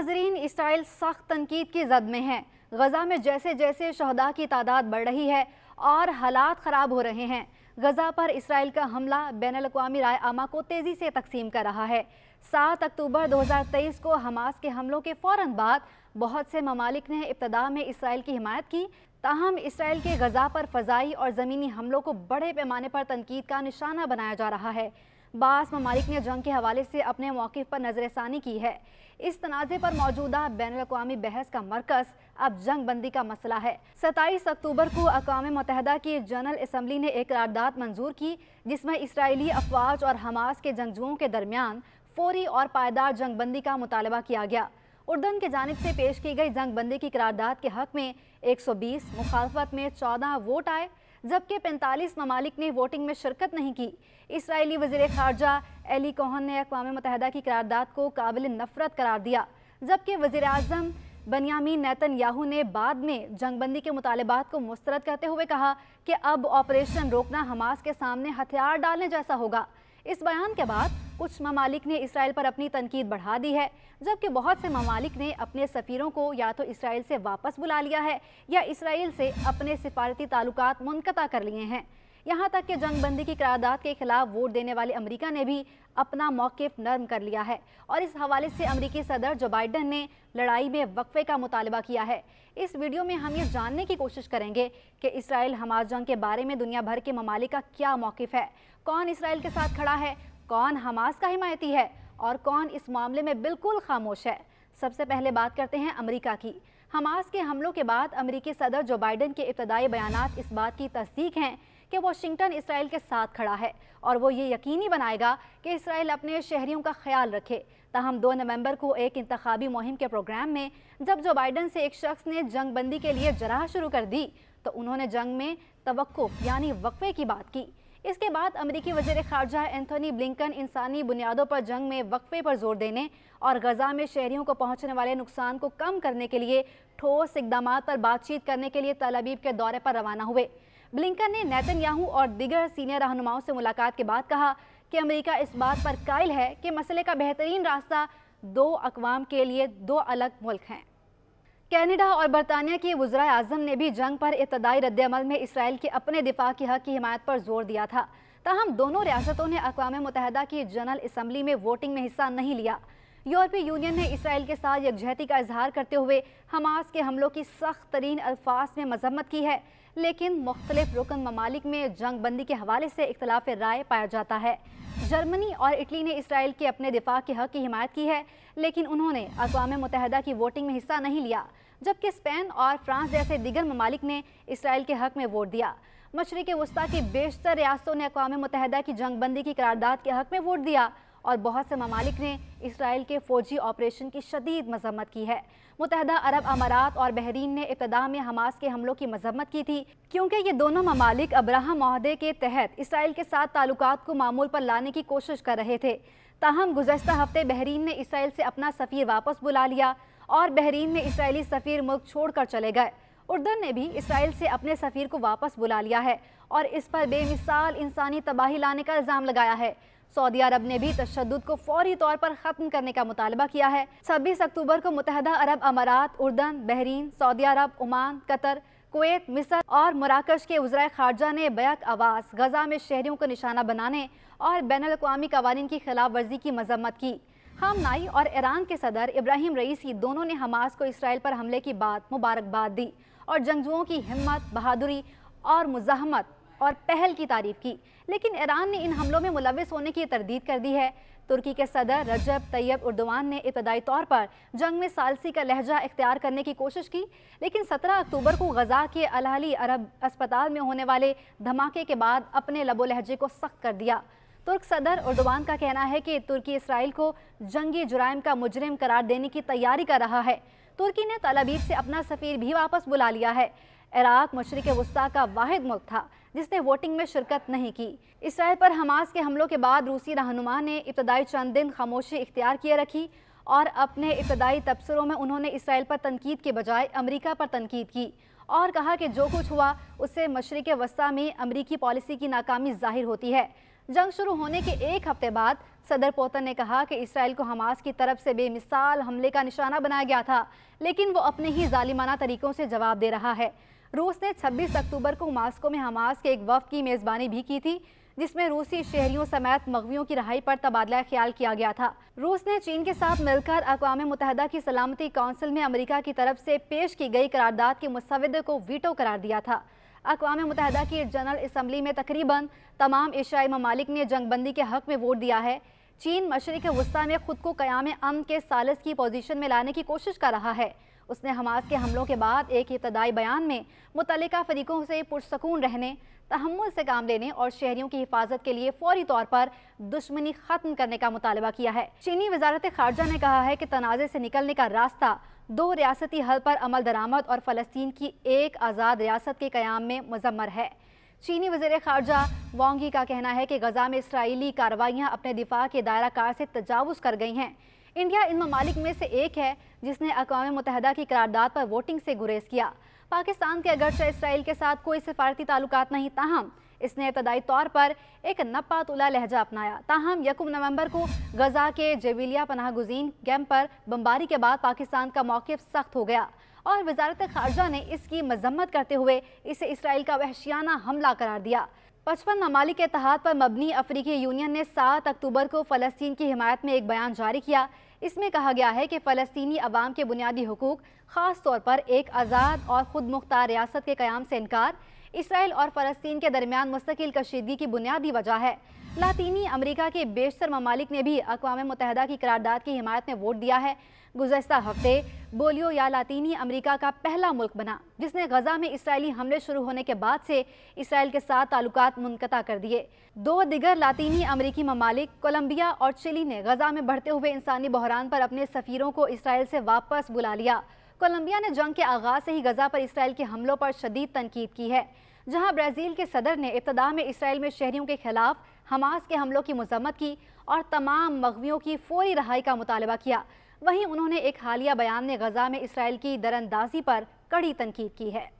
नाजरीन, इसराइल सख्त तनकीद की जद में है। गजा में जैसे जैसे शहदा की तादाद बढ़ रही है और हालात ख़राब हो रहे हैं, गजा पर इसराइल का हमला बैनुल-अक़वामी राय आमा को तेज़ी से तकसीम कर रहा है। 7 अक्टूबर 2023 को हमास के हमलों के फ़ौरन बाद बहुत से ममालिक ने इब्तदा में इसराइल की हिमायत की, ताहम इसराइल के गजा पर फ़ज़ाई और ज़मीनी हमलों को बड़े पैमाने पर तनकीद का निशाना बनाया जा रहा है। बास ममालिक ने जंग के हवाले से अपने मौक़िफ़ पर नज़रसानी की है। इस तनाज़े पर मौजूदा बैनुल-अक़वामी बहस का मरकज़ अब जंग बंदी का मसला है। 27 अक्टूबर को अक़वाम मुत्तहिदा की जनरल असम्बली ने एक करारदाद मंजूर की, जिसमें इसराइली अफ़वाज और हमास के जंगजुओं के दरमियान फ़ौरी और पायदार जंग बंदी का मुतालबा किया गया। उर्दन की जानिब से पेश की गई जंग बंदी की करारदाद के हक़ में 120, मुखालफत में 14 वोट आए, जबकि 45 ममालिक ने वोटिंग में शिरकत नहीं की। इसराइली वज़ीर ख़ारजा एली कोहन ने अक़वाम मुत्तहिदा की करारदाद को काबिल नफ़रत करार दिया, जबकि वज़ीर आज़म बेंयामीन नेतन्याहू ने बाद में जंग बंदी के मुतालबात को मुस्तरद करते हुए कहा कि अब ऑपरेशन रोकना हमास के सामने हथियार डालने जैसा होगा। इस बयान के बाद कुछ ममालिक ने इसराइल पर अपनी तनकीद बढ़ा दी है, जबकि बहुत से ममालिक ने अपने सफ़ीरों को या तो इसराइल से वापस बुला लिया है या इसराइल से अपने सिफारती ताल्लुकात मुनक़ता कर लिए हैं। यहाँ तक कि जंग बंदी की करारदाद के खिलाफ वोट देने वाले अमेरिका ने भी अपना मौक़िफ़ नरम कर लिया है और इस हवाले से अमेरिकी सदर जो बाइडन ने लड़ाई में वक्फे का मुतालबा किया है। इस वीडियो में हम ये जानने की कोशिश करेंगे कि इसराइल हमास जंग के बारे में दुनिया भर के ममालिक का क्या मौक़िफ़ है, कौन इसराइल के साथ खड़ा है, कौन हमास का हिमायती है और कौन इस मामले में बिल्कुल खामोश है। सबसे पहले बात करते हैं अमेरिका की। हमास के हमलों के बाद अमेरिकी सदर जो बाइडन के इब्तदाई बयानात इस बात की तस्दीक हैं कि वाशिंगटन इसराइल के साथ खड़ा है और वो ये यकीनी बनाएगा कि इसराइल अपने शहरियों का ख्याल रखे। ताहम 2 नवंबर को एक इंतखाबी मुहिम के प्रोग्राम में जब जो बाइडन से एक शख्स ने जंग बंदी के लिए जराह शुरू कर दी तो उन्होंने जंग में तवक्कुफ यानी वक्फे की बात की। इसके बाद अमेरिकी वज़ीर ख़ारजा एंथोनी ब्लिंकन इंसानी बुनियादों पर जंग में वक्फे पर जोर देने और गजा में शहरियों को पहुंचने वाले नुकसान को कम करने के लिए ठोस इक़दामात पर बातचीत करने के लिए तल अवीव के दौरे पर रवाना हुए। ब्लिंकन ने नेतन्याहू और दीगर सीनियर रहनुमाओं से मुलाकात के बाद कहा कि अमेरिका इस बात पर कायल है कि मसले का बेहतरीन रास्ता 2 अक़वाम के लिए 2 अलग मुल्क हैं। कनाडा और बरतानिया के वज़राए आज़म ने भी जंग पर इब्तदाई रद्द-ए-अमल में इसराइल के अपने दिफा के हक़ की हिमायत पर जोर दिया था। ताहम दोनों रियासतों ने अक़वाम मुत्तहिदा की जनरल असम्बली में वोटिंग में हिस्सा नहीं लिया। यूरोपीय यूनियन ने इसराइल के साथ यकजहती का इजहार करते हुए हमास के हमलों की सख्त तरीन अल्फाज में मजम्मत की है, लेकिन मुख्तलिफ रुकन ममालिक में जंग बंदी के हवाले से इख्तलाफ राय पाया जाता है। जर्मनी और इटली ने इसराइल के अपने दिफा के हक़ की हिमायत की है, लेकिन उन्होंने अक़वाम मुत्तहिदा की वोटिंग में हिस्सा नहीं लिया, जबकि स्पेन और फ्रांस जैसे दीगर ममालिक ने इसराइल के हक़ में वोट दिया। मशरिक़ वस्ता की बेशतर रियासतों ने अक़वाम मुत्तहिदा की जंग बंदी की करारदाद के हक़ में वोट दिया और बहुत से ममालिक ने इसराइल के फ़ौजी ऑपरेशन की शदीद मजम्मत की है। मुत्तहिदा अरब अमारात और बहरीन ने इब्तदा में हमास के हमलों की मजम्मत की थी, क्योंकि ये दोनों ममालिक अब्राहम माहदे के तहत इसराइल के साथ ताल्लुकात को मामूल पर लाने की कोशिश कर रहे थे। ताहम गुज़श्ता हफ्ते बहरीन ने इसराइल से अपना सफ़ीर वापस बुला लिया और बहरीन में इसराइली सफ़ीर मुल्क छोड़कर चले गए। उर्दन ने भी इसराइल से अपने सफ़ीर को वापस बुला लिया है और इस पर बेमिसाल इंसानी तबाही लाने का इल्ज़ाम लगाया है। सऊदी अरब ने भी तशद्दुद को फौरी तौर पर ख़त्म करने का मुतालबा किया है। 26 अक्टूबर को मुत्तहिदा अरब अमारात, उर्दन, बहरीन, सऊदी अरब, ओमान, कतर, कुवैत, मिस्र और मराकश के वज़राए ख़ारजा ने बैक आवाज़ गजा में शहरियों को निशाना बनाने और बैनुल-अक़वामी क़वानीन की खिलाफ वर्जी की मजम्मत की। खामनाई और ईरान के सदर इब्राहिम रईसी दोनों ने हमास को इसराइल पर हमले की बात मुबारकबाद दी और जंगजुओं की हिम्मत, बहादुरी और मुज़ाहमत और पहल की तारीफ़ की, लेकिन ईरान ने इन हमलों में मुलव्विस होने की तरदीद कर दी है। तुर्की के सदर रजब तैयब उर्दवान ने इब्तदाई तौर पर जंग में सालसी का लहजा इख्तियार करने की कोशिश की, लेकिन 17 अक्टूबर को गजा के अल अहली अरब अस्पताल में होने वाले धमाके के बाद अपने लबो लहजे को सख्त कर दिया। तुर्क सदर उर्दवान का कहना है कि तुर्की इसराइल को जंगी जुराइम का मुजरिम करार देने की तैयारी कर रहा है। तुर्की ने तल अवीव से अपना सफ़ीर भी वापस बुला लिया है। इराक मशरिक़ वस्ता का वाहिद मुल्क था जिसने वोटिंग में शिरकत नहीं की। इसराइल पर हमास के हमलों के बाद रूसी रहनुमा ने इब्तदाई चंद दिन खामोशी इख्तियार किए रखी और अपने इब्तदाई तबसरों में उन्होंने इसराइल पर तनकीद के बजाय अमेरिका पर तनकीद की और कहा कि जो कुछ हुआ उससे मशरिक़ वस्ता में अमरीकी पॉलिसी की नाकामी ज़ाहिर होती है। जंग शुरू होने के एक हफ्ते बाद सदर पोतन ने कहा कि इसराइल को हमास की तरफ से बेमिसाल हमले का निशाना बनाया गया था, लेकिन वो अपने ही जालिमाना तरीकों से जवाब दे रहा है। रूस ने 26 अक्टूबर को मास्को में हमास के एक वफ़द की मेज़बानी भी की थी, जिसमें रूसी शहरियों समेत मग़वियों की रहाई पर तबादला ख्याल किया गया था। रूस ने चीन के साथ मिलकर अक़वाम मुत्तहिदा की सलामती कौंसिल में अमेरिका की तरफ से पेश की गई करारदाद के मुसव्वदे को वीटो करार दिया था। अक़वाम मुत्तहिदा की जनरल असम्बली में तकरीबन तमाम एशियाई ममालिक ने जंगबंदी के हक़ में वोट दिया है। चीन मशरिक़ वस्ता में खुद को क़याम अमन के सालिस की पोजीशन में लाने की कोशिश कर रहा है। उसने हमास के हमलों के बाद एक इब्तदाई बयान में मुतल्लिका फरीकों से पुरसकून रहने, तहम्मुल से काम लेने और शहरियों की हिफाजत के लिए फौरी तौर पर दुश्मनी खत्म करने का मुतालबा किया है। चीनी वजारत खारजा ने कहा है कि तनाज़े से निकलने का रास्ता दो रियासती हल पर अमल दरामद और फ़लस्तीन की एक आज़ाद रियासत के क़याम में मुज़म्मर है। चीनी वज़ीर ख़ारजा वांग यी का कहना है कि गज़ा में इसराइली कार्रवाइयाँ अपने दिफा के दायरा कार से तजावुज़ कर गई हैं। इंडिया इन ममालिक में से एक है जिसने अक़वाम मुत्तहिदा की करारदाद पर वोटिंग से गुरेज किया। पाकिस्तान के अगरचे इसराइल के साथ कोई सिफारती ताल्लुकात नहीं, ताहम इसने इब्तदाई तौर पर एक नप्पा तुला लहजा अपनाया। ताहम 1 नवंबर को गजा के जेविलिया पनाह गुज़ीन कैंप पर बमबारी के बाद पाकिस्तान का मौक़िफ़ सख्त हो गया और वजारत ख़ारजा ने इसकी मजम्मत करते हुए इसे इसराइल का वहशियाना हमला करार दिया। 55 ममालिक के इत्तेहाद पर मबनी अफ्रीकी यूनियन ने 7 अक्टूबर को फ़लस्तीन की हिमायत में एक बयान जारी किया। इसमें कहा गया है कि फ़लस्तीनी अवाम के बुनियादी हुकूक, ख़ास तौर पर एक आज़ाद और ख़ुद मुख्तार रियासत के क़याम से इनकार, इसराइल और फ़लस्तीन के दरमियान मुस्तकिल कशीदगी की बुनियादी वजह है। लातीनी अमरीका के बेशतर ममालिक ने भी अक़वाम मुत्तहिदा की करारदाद की हिमायत में वोट दिया है। गुज़श्ता हफ्ते बोलिविया लातीनी अमरीका का पहला मुल्क बना जिसने गजा में इसराइली हमले शुरू होने के बाद से इसराइल के साथ ताल्लुकात मुनक़ता कर दिए। दो दिगर लातीनी अमरीकी ममालिक कोलंबिया और चिली ने गजा में बढ़ते हुए इंसानी बहरान पर अपने सफ़ीरों को इसराइल से वापस बुला लिया। कोलंबिया ने जंग के आगाज़ से ही गजा पर इसराइल के हमलों पर शदीद तनकीद की है, जहाँ ब्राज़ील के सदर ने इब्तदा में इसराइल में शहरियों के खिलाफ हमास के हमलों की मज़म्मत की और तमाम मग़वियों की फौरी रहाई का मुतालबा किया। वहीं उन्होंने एक हालिया बयान में गजा में इसराइल की दरअंदाज़ी पर कड़ी तनकीद की है।